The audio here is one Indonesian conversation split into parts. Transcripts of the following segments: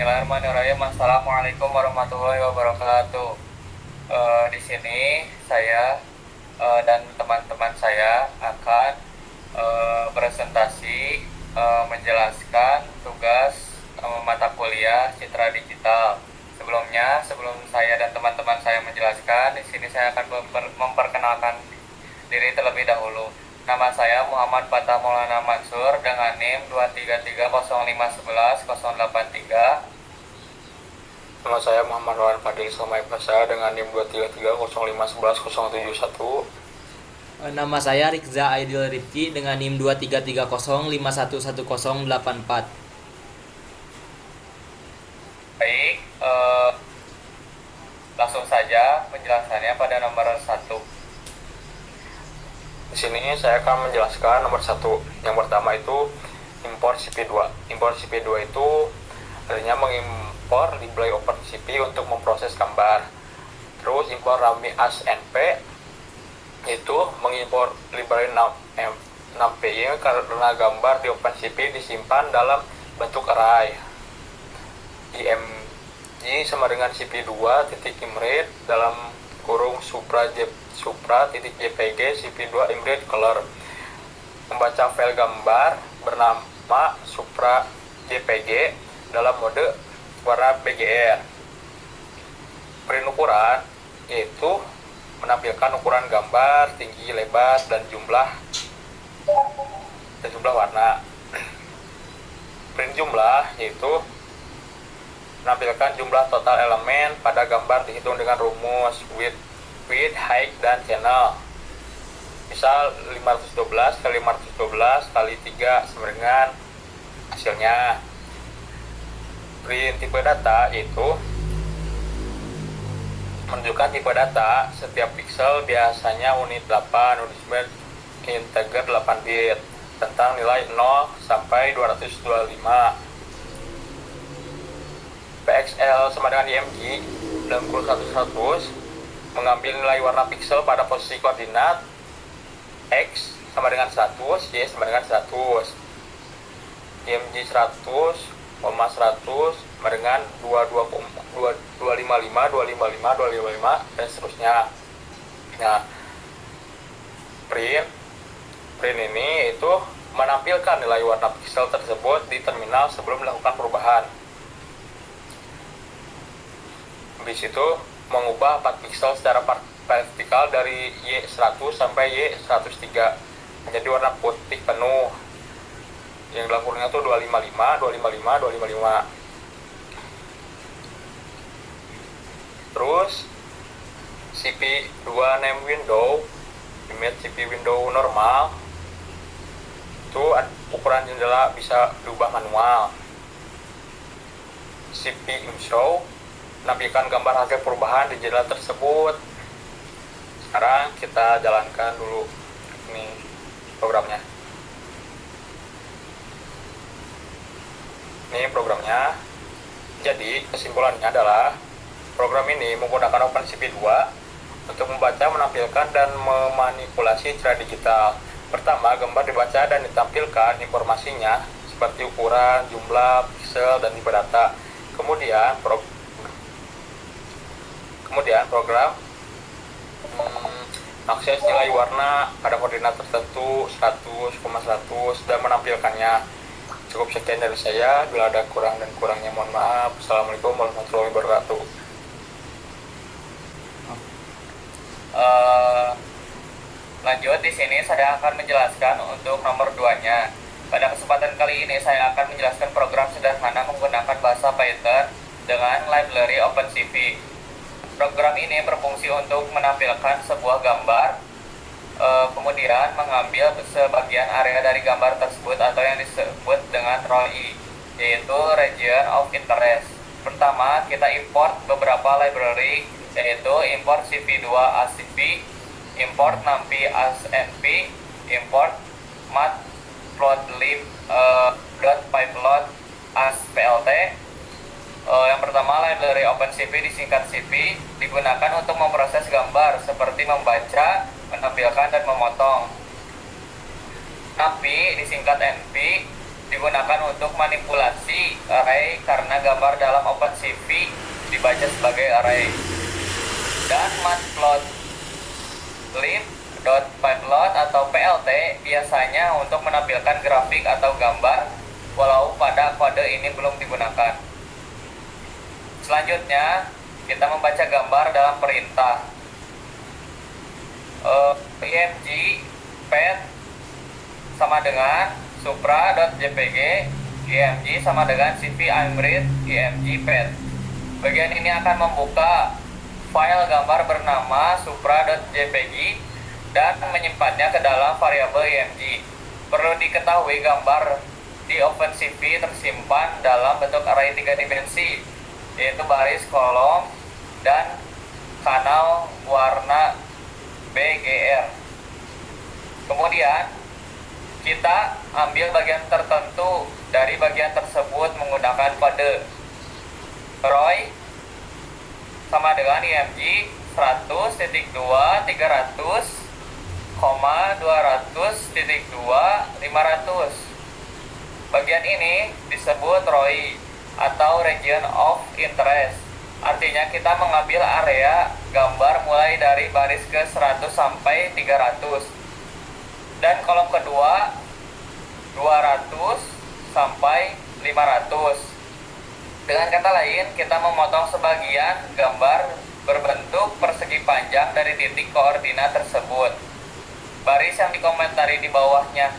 Bismillahirrahmanirrahim. Assalamualaikum warahmatullahi wabarakatuh. Di sini saya dan teman-teman saya akan presentasi menjelaskan tugas mata kuliah Citra Digital. Sebelum saya dan teman-teman saya menjelaskan, di sini saya akan memperkenalkan diri terlebih dahulu. Nama saya Muhammad Fatah Maulana Mansur dengan NIM 23305111083. Nama saya Muhammad Rohan Fadil Salmai Pasha dengan NIM 23305111071. Nama saya Rikza Aidil Rifki dengan NIM 23305111084. Baik, langsung saja penjelasannya pada nomor 1. Di sini saya akan menjelaskan nomor 1. Yang pertama itu import CP2. Import CP2 itu artinya mengimpor library OpenCP untuk memproses gambar. Terus import RAMI ASNP itu mengimpor library 6PY karena gambar di OpenCP disimpan dalam bentuk array. IMG sama dengan CP2 titik imread dalam kurung supra titik jpg CP2 imread color. Membaca file gambar bernama supra jpg dalam mode warna PGR. Print ukuran yaitu menampilkan ukuran gambar, tinggi, lebar, dan jumlah warna. Print jumlah yaitu menampilkan jumlah total elemen pada gambar dihitung dengan rumus width, height, dan channel. Misal 512 kali 512 kali 3 sama dengan hasilnya. Print tipe data itu menunjukkan tipe data. Setiap pixel biasanya unit 8, unit integer 8 bit tentang nilai 0 sampai 225. PXL sama dengan IMG dalam kurun 100 mengambil nilai warna pixel pada posisi koordinat X sama dengan 100, Y sama dengan 100. IMG 100, 100 sama dengan 255, 255, dan seterusnya. Nah, print ini itu menampilkan nilai warna pixel tersebut di terminal sebelum melakukan perubahan. Habis itu mengubah 4 pixel secara vertikal dari Y100 sampai Y103 menjadi warna putih penuh. Yang dalam kurungnya itu 255, 255, 255. Terus CP2 name window, image CP window normal itu ukuran jendela bisa diubah manual. CP show menampilkan gambar hasil perubahan di jendela tersebut. Sekarang kita jalankan dulu ini programnya. Ini programnya. Jadi kesimpulannya adalah program ini menggunakan OpenCP 2 untuk membaca, menampilkan, dan memanipulasi Citra Digital. Pertama, gambar dibaca dan ditampilkan informasinya seperti ukuran, jumlah, pixel, dan tipe data. Kemudian program akses nilai warna pada koordinat tertentu 100,100 dan menampilkannya. Cukup sekian dari saya. Bila ada kurang dan kurangnya mohon maaf. Assalamualaikum warahmatullahi wabarakatuh. Lanjut, di sini saya akan menjelaskan untuk nomor 2-nya. Pada kesempatan kali ini saya akan menjelaskan program sederhana menggunakan bahasa Python dengan library OpenCV. Program ini berfungsi untuk menampilkan sebuah gambar, kemudian mengambil sebagian area dari gambar tersebut atau yang disebut dengan ROI, yaitu Region of Interest. Pertama, kita import beberapa library, yaitu import CV2 ASCII, import NumPy ASNP, import matplotlib.pyplot ASPLT. Yang pertama, library OpenCV disingkat CP digunakan untuk memproses gambar seperti membaca, menampilkan, dan memotong. NumPy disingkat NP digunakan untuk manipulasi array karena gambar dalam OpenCV dibaca sebagai array. Dan matplotlib.pyplot atau PLT biasanya untuk menampilkan grafik atau gambar, walau pada kode ini belum digunakan. Selanjutnya, kita membaca gambar dalam perintah. img pet sama dengan supra.jpg, img sama dengan cv-imread img pet. Bagian ini akan membuka file gambar bernama supra.jpg dan menyimpannya ke dalam variabel img. Perlu diketahui gambar di OpenCV tersimpan dalam bentuk array 3 dimensi, yaitu baris, kolom, dan kanal warna BGR. Kemudian kita ambil bagian tertentu dari bagian tersebut menggunakan kode. ROY sama dengan img 100.2 300, 200.2 500. Bagian ini disebut ROI atau Region of Interest. Artinya kita mengambil area gambar mulai dari baris ke 100 sampai 300. Dan kolom kedua 200 sampai 500. Dengan kata lain, kita memotong sebagian gambar berbentuk persegi panjang dari titik koordinat tersebut. Baris yang dikomentari di bawahnya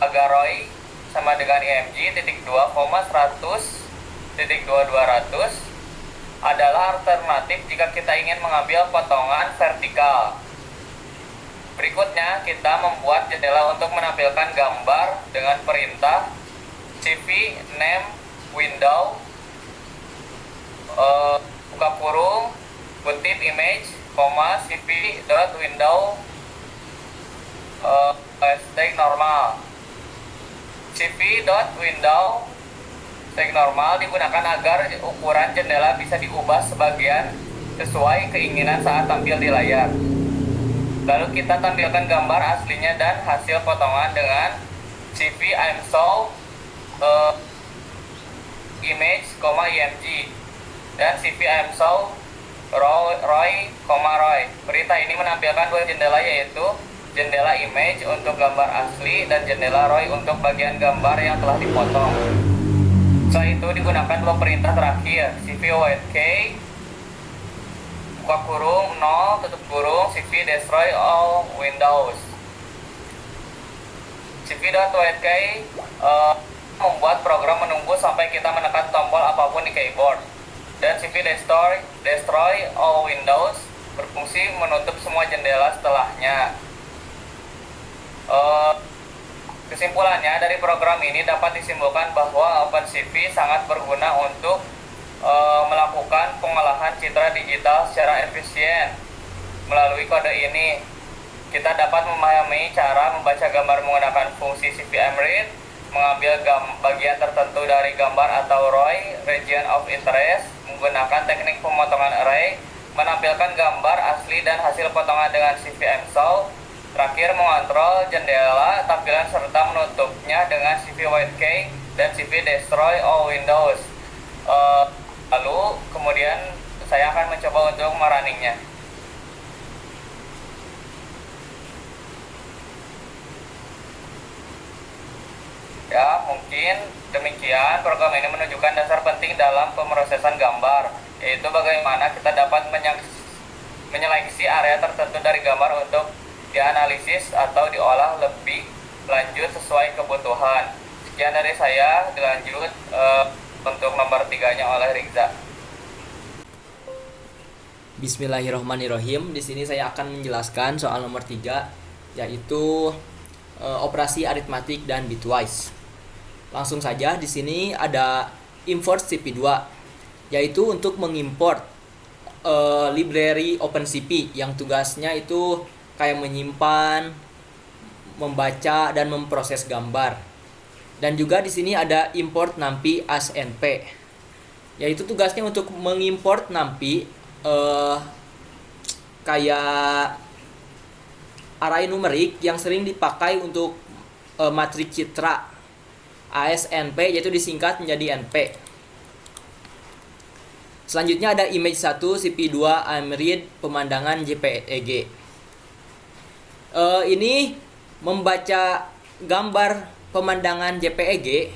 ROI sama dengan img titik 2, 100 titik 200 adalah alternatif jika kita ingin mengambil potongan vertikal. Berikutnya kita membuat jendela untuk menampilkan gambar dengan perintah cv name window buka kurung kutip image, cv.window hashtag normal. cv.window hashtag normal digunakan agar ukuran jendela bisa diubah sebagian sesuai keinginan saat tampil di layar. Lalu kita tampilkan gambar aslinya dan hasil potongan dengan cv imshow image, img dan cv imshow ROY. Perintah ini menampilkan dua jendela, yaitu jendela image untuk gambar asli dan jendela ROY untuk bagian gambar yang telah dipotong. Setelah itu digunakan dua perintah terakhir, cv-whitk buka kurung 0 tutup kurung cv destroy all windows. cv.whitk membuat program menunggu sampai kita menekan tombol apapun di keyboard. Dan cv destroy all windows berfungsi menutup semua jendela setelahnya. Kesimpulannya dari program ini dapat disimpulkan bahwa OpenCV sangat berguna untuk melakukan pengolahan citra digital secara efisien. Melalui kode ini, kita dapat memahami cara membaca gambar menggunakan fungsi cv-imread, mengambil bagian tertentu dari gambar atau ROY, Region of Interest, menggunakan teknik pemotongan array, menampilkan gambar asli dan hasil potongan dengan cv-imshow. Terakhir, mengontrol jendela tampilan serta menutupnya dengan cv-whitk dan cv-destroy all windows. Lalu kemudian saya akan mencoba untuk merunningnya. Ya, mungkin demikian program ini menunjukkan dasar penting dalam pemrosesan gambar, yaitu bagaimana kita dapat menyeleksi area tertentu dari gambar untuk dianalisis atau diolah lebih lanjut sesuai kebutuhan. Sekian dari saya, dilanjut untuk nomor 3-nya oleh Rigza. Bismillahirrahmanirrahim. Di sini saya akan menjelaskan soal nomor 3, yaitu operasi aritmatik dan bitwise. Langsung saja, di sini ada import cp2, yaitu untuk mengimport library OpenCV yang tugasnya itu kayak menyimpan, membaca dan memproses gambar. Dan juga di sini ada import numpy as np, yaitu tugasnya untuk mengimport numpy kayak array numerik yang sering dipakai untuk matriks citra ASNP, yaitu disingkat menjadi NP. Selanjutnya ada image 1 CP2 IMRID pemandangan JPEG. Ini membaca gambar pemandangan JPEG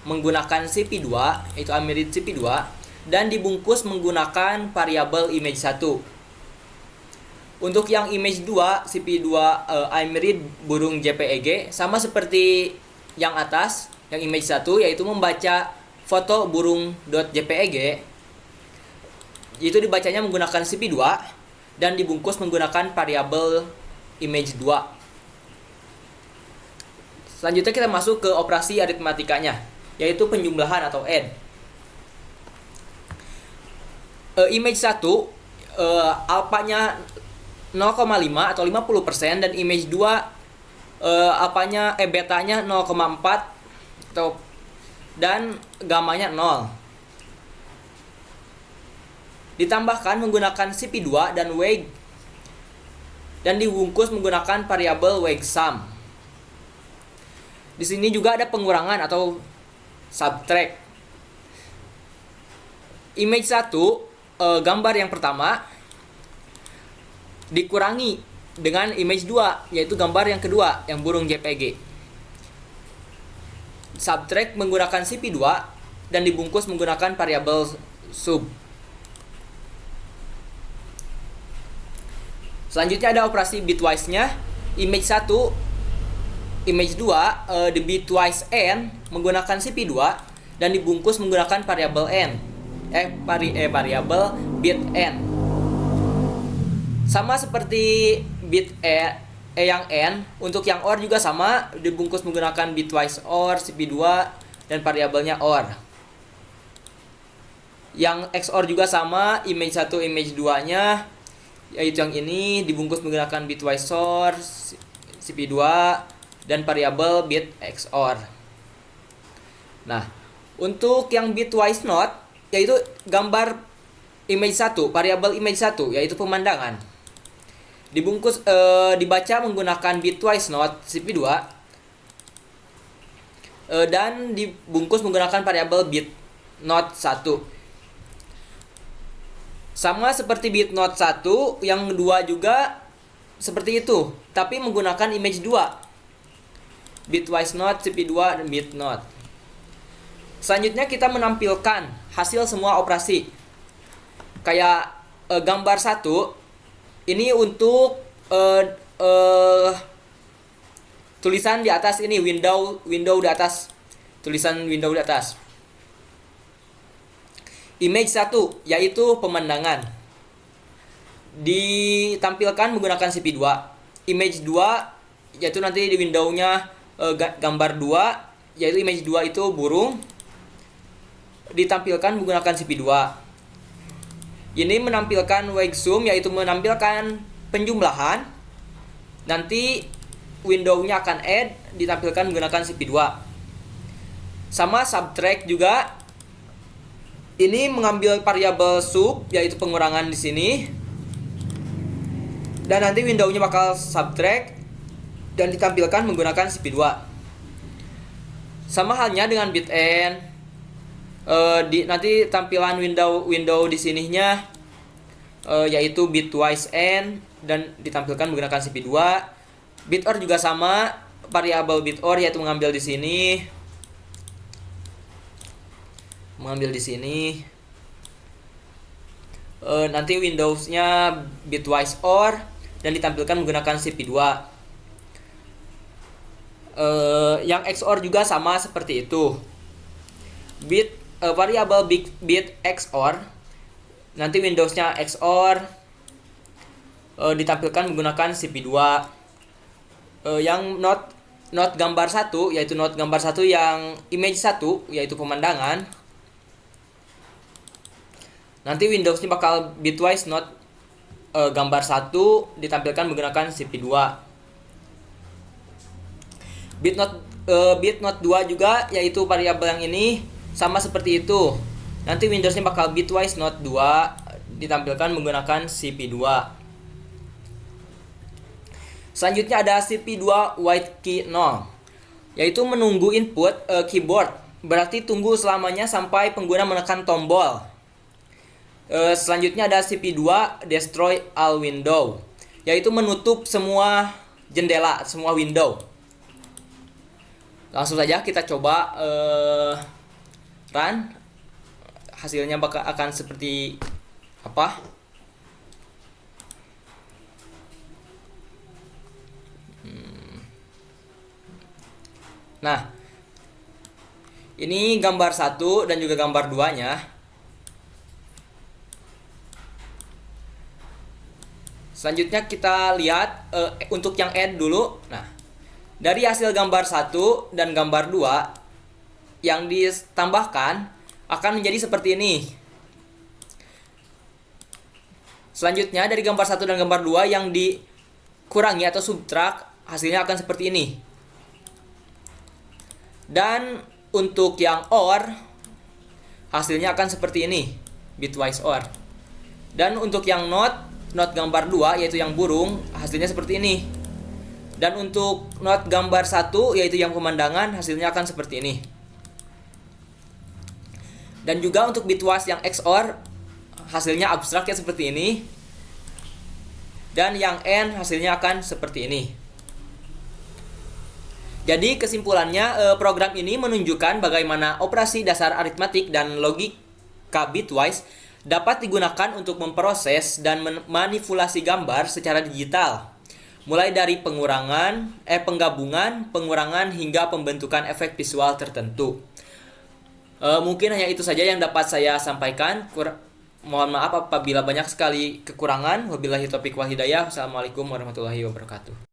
menggunakan CP2, yaitu IMRID CP2, dan dibungkus menggunakan variabel image 1. Untuk yang image 2 CP2 IMRID burung JPEG sama seperti yang atas, yang image 1, yaitu membaca foto burung .jpeg. Itu dibacanya menggunakan CP2 dan dibungkus menggunakan variabel image 2. Selanjutnya kita masuk ke operasi aritmatikanya, yaitu penjumlahan atau add. Image 1 alpanya 0,5 atau 50%, dan image 2 betanya 0,4 dan gamanya 0. Ditambahkan menggunakan CP2 dan weight, dan dibungkus menggunakan variabel weight sum. Di sini juga ada pengurangan atau subtract. Image 1 gambar yang pertama dikurangi dengan image 2, yaitu gambar yang kedua yang burung JPG. Subtract menggunakan CP2 dan dibungkus menggunakan variabel sub. Selanjutnya ada operasi bitwise-nya. Image 1, image 2 di bitwise n menggunakan CP2 dan dibungkus menggunakan variabel n. Variabel bit n. Sama seperti bit yang n, untuk yang OR juga sama, dibungkus menggunakan bitwise OR CP2 dan variabelnya OR. Yang XOR juga sama, image 1 image 2-nya, yaitu yang ini dibungkus menggunakan bitwise OR CP2 dan variabel bit XOR. Nah, untuk yang bitwise not, yaitu gambar image 1, variabel image 1, yaitu pemandangan, dibungkus dibaca menggunakan bitwise not CP2 dan dibungkus menggunakan variabel bit not 1. Sama seperti bit not 1, yang kedua juga seperti itu, tapi menggunakan image 2. Bitwise not CP2 dan bit not. Selanjutnya kita menampilkan hasil semua operasi. Kayak gambar 1 ini untuk tulisan di atas ini, window di atas, tulisan window di atas. Image 1 yaitu pemandangan ditampilkan menggunakan CP2. Image 2 yaitu nanti di windownya gambar 2, yaitu image 2 itu burung, ditampilkan menggunakan CP2. Ini menampilkan weight sum, yaitu menampilkan penjumlahan. Nanti windownya akan add, ditampilkan menggunakan CP2. Sama subtract juga. Ini mengambil variabel sub, yaitu pengurangan di sini. Dan nanti windownya bakal subtract dan ditampilkan menggunakan CP2. Sama halnya dengan bit n. Nanti tampilan window di sininya yaitu bitwise n dan ditampilkan menggunakan CP2. Bit or juga sama, variabel bit or yaitu mengambil di sini. Nanti Windowsnya bitwise or dan ditampilkan menggunakan CP2. Yang XOR juga sama seperti itu. Variabel bit XOR, nanti Windowsnya XOR ditampilkan menggunakan CP2. Yang not gambar 1, yaitu not gambar 1 yang image 1, yaitu pemandangan, nanti Windowsnya bakal bitwise not gambar 1 ditampilkan menggunakan CP2. Bit not 2 juga, yaitu variabel yang ini sama seperti itu. Nanti Windowsnya bakal bitwise not 2 ditampilkan menggunakan CP2. Selanjutnya ada CP2 white key 0. yaitu menunggu input keyboard. Berarti tunggu selamanya sampai pengguna menekan tombol. Selanjutnya ada CP2 destroy all window, yaitu menutup semua jendela, semua window. Langsung saja kita coba run. Hasilnya akan seperti apa? Nah, ini gambar 1 dan juga gambar 2-nya. Selanjutnya kita lihat untuk yang add dulu. Nah, dari hasil gambar 1 dan gambar 2 yang ditambahkan akan menjadi seperti ini. Selanjutnya dari gambar 1 dan gambar 2 yang dikurangi atau subtract, hasilnya akan seperti ini. Dan untuk yang OR, hasilnya akan seperti ini, bitwise OR. Dan untuk yang not gambar 2, yaitu yang burung, hasilnya seperti ini. Dan untuk not gambar 1, yaitu yang pemandangan, hasilnya akan seperti ini. Dan juga untuk bitwise yang XOR, hasilnya abstrak ya seperti ini. Dan yang AND hasilnya akan seperti ini. Jadi kesimpulannya, program ini menunjukkan bagaimana operasi dasar aritmatik dan logika bitwise dapat digunakan untuk memproses dan memanipulasi gambar secara digital. Mulai dari penggabungan, pengurangan hingga pembentukan efek visual tertentu. Mungkin hanya itu saja yang dapat saya sampaikan. Mohon maaf apabila banyak sekali kekurangan. Wabillahi taufiq wal hidayah. Assalamualaikum warahmatullahi wabarakatuh.